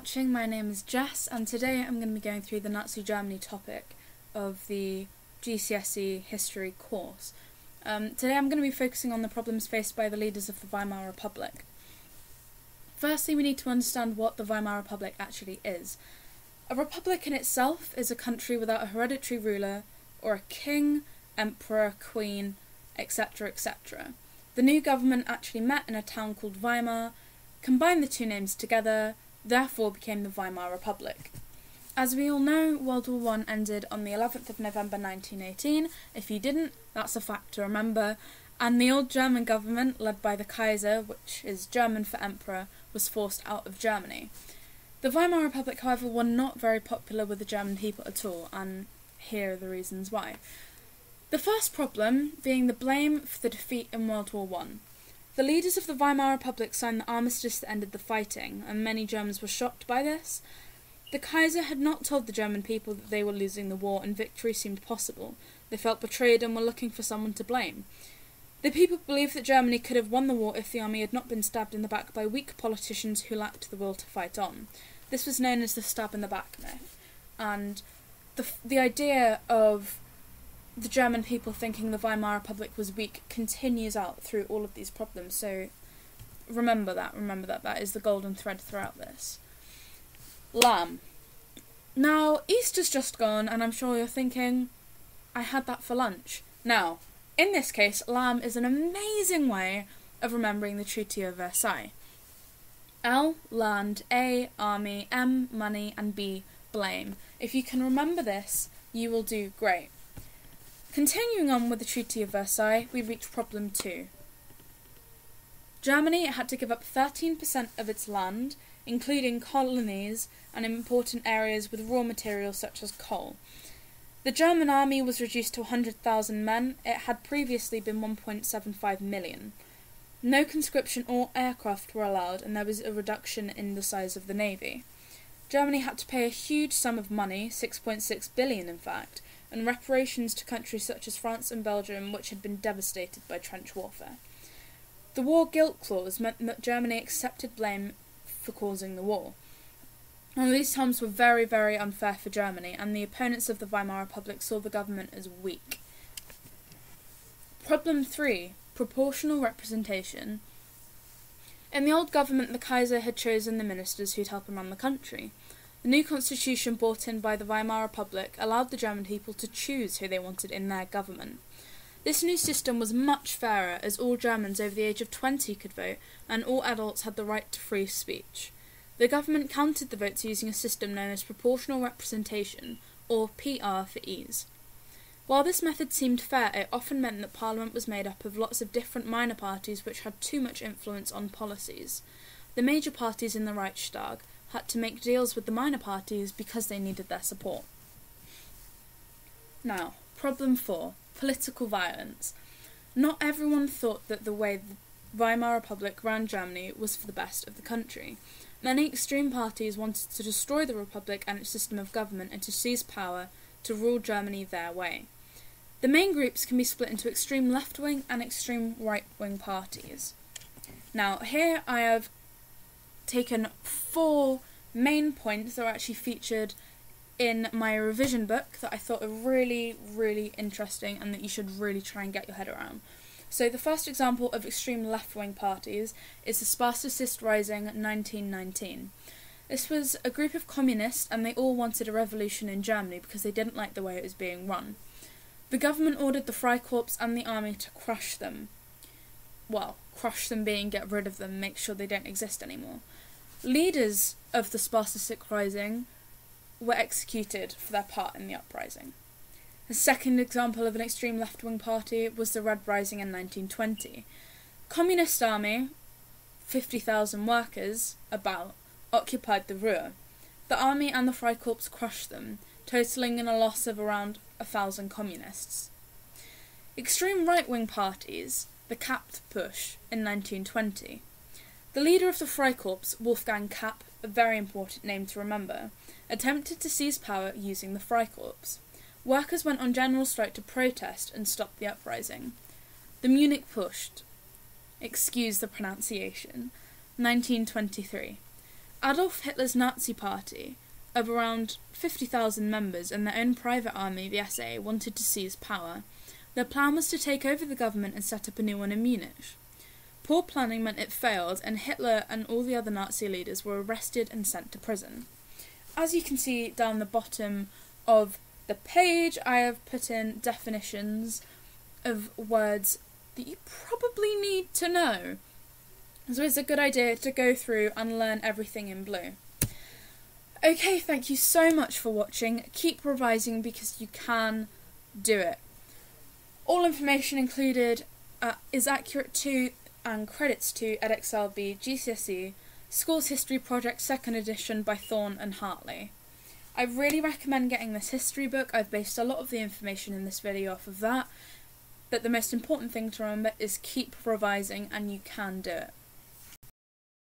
watching. My name is Jess, and today I'm going to be going through the Nazi Germany topic of the GCSE history course. Today I'm going to be focusing on the problems faced by the leaders of the Weimar Republic. Firstly, we need to understand what the Weimar Republic actually is. A republic in itself is a country without a hereditary ruler, or a king, emperor, queen, etc., etc. The new government actually met in a town called Weimar, combined the two names together, therefore became the Weimar Republic. As we all know, World War I ended on the 11th of November 1918. If you didn't, that's a fact to remember. And the old German government, led by the Kaiser, which is German for emperor, was forced out of Germany. The Weimar Republic, however, were not very popular with the German people at all, and here are the reasons why. The first problem being the blame for the defeat in World War I. The leaders of the Weimar Republic signed the armistice that ended the fighting, and many Germans were shocked by this. The Kaiser had not told the German people that they were losing the war and victory seemed possible. They felt betrayed and were looking for someone to blame. The people believed that Germany could have won the war if the army had not been stabbed in the back by weak politicians who lacked the will to fight on. This was known as the stab in the back myth, and the idea of the German people thinking the Weimar Republic was weak continues out through all of these problems, so remember that is the golden thread throughout this. Lamb. Now, Easter's just gone, and I'm sure you're thinking, I had that for lunch. Now, in this case, lamb is an amazing way of remembering the Treaty of Versailles. L, land, A, army, M, money, and B, blame. If you can remember this, you will do great. Continuing on with the Treaty of Versailles, we reach problem 2. Germany had to give up 13% of its land, including colonies and important areas with raw materials such as coal. The German army was reduced to 100,000 men. It had previously been 1.75 million. No conscription or aircraft were allowed, and there was a reduction in the size of the navy. Germany had to pay a huge sum of money, 6.6 billion in fact, and reparations to countries such as France and Belgium, which had been devastated by trench warfare. The war guilt clause meant that Germany accepted blame for causing the war. Now, these terms were very, very unfair for Germany, and the opponents of the Weimar Republic saw the government as weak. Problem 3. Proportional representation. In the old government, the Kaiser had chosen the ministers who'd help him run the country. The new constitution brought in by the Weimar Republic allowed the German people to choose who they wanted in their government. This new system was much fairer, as all Germans over the age of 20 could vote, and all adults had the right to free speech. The government counted the votes using a system known as proportional representation, or PR for ease. While this method seemed fair, it often meant that Parliament was made up of lots of different minor parties which had too much influence on policies. The major parties in the Reichstag had to make deals with the minor parties because they needed their support. Now, problem 4. Political violence. Not everyone thought that the way the Weimar Republic ran Germany was for the best of the country. Many extreme parties wanted to destroy the Republic and its system of government and to seize power to rule Germany their way. The main groups can be split into extreme left-wing and extreme right-wing parties. Now, here I have taken 4 main points that are actually featured in my revision book that I thought are really, really interesting and that you should really try and get your head around. So the first example of extreme left-wing parties is the Spartacist Rising 1919. This was a group of communists, and they all wanted a revolution in Germany because they didn't like the way it was being run. The government ordered the Freikorps and the army to crush them. Well, crush them being get rid of them, make sure they don't exist anymore. Leaders of the Spartacist Rising were executed for their part in the uprising. The second example of an extreme left-wing party was the Red Rising in 1920. Communist army, 50,000 workers, occupied the Ruhr. The army and the Freikorps crushed them, totalling in a loss of around 1,000 communists. Extreme right-wing parties, the Kapp push in 1920. The leader of the Freikorps, Wolfgang Kapp, a very important name to remember, attempted to seize power using the Freikorps. Workers went on general strike to protest and stop the uprising. The Munich Putsch, excuse the pronunciation, 1923. Adolf Hitler's Nazi Party, of around 50,000 members and their own private army, the SA, wanted to seize power. Their plan was to take over the government and set up a new one in Munich. Poor planning meant it failed, and Hitler and all the other Nazi leaders were arrested and sent to prison. As you can see down the bottom of the page, I have put in definitions of words that you probably need to know. So it's a good idea to go through and learn everything in blue. Okay, thank you so much for watching. Keep revising because you can do it. All information included is accurate to and credits to EdXLB GCSE Schools History Project 2nd edition by Thorne and Hartley. I really recommend getting this history book. I've based a lot of the information in this video off of that, but the most important thing to remember is keep revising and you can do it.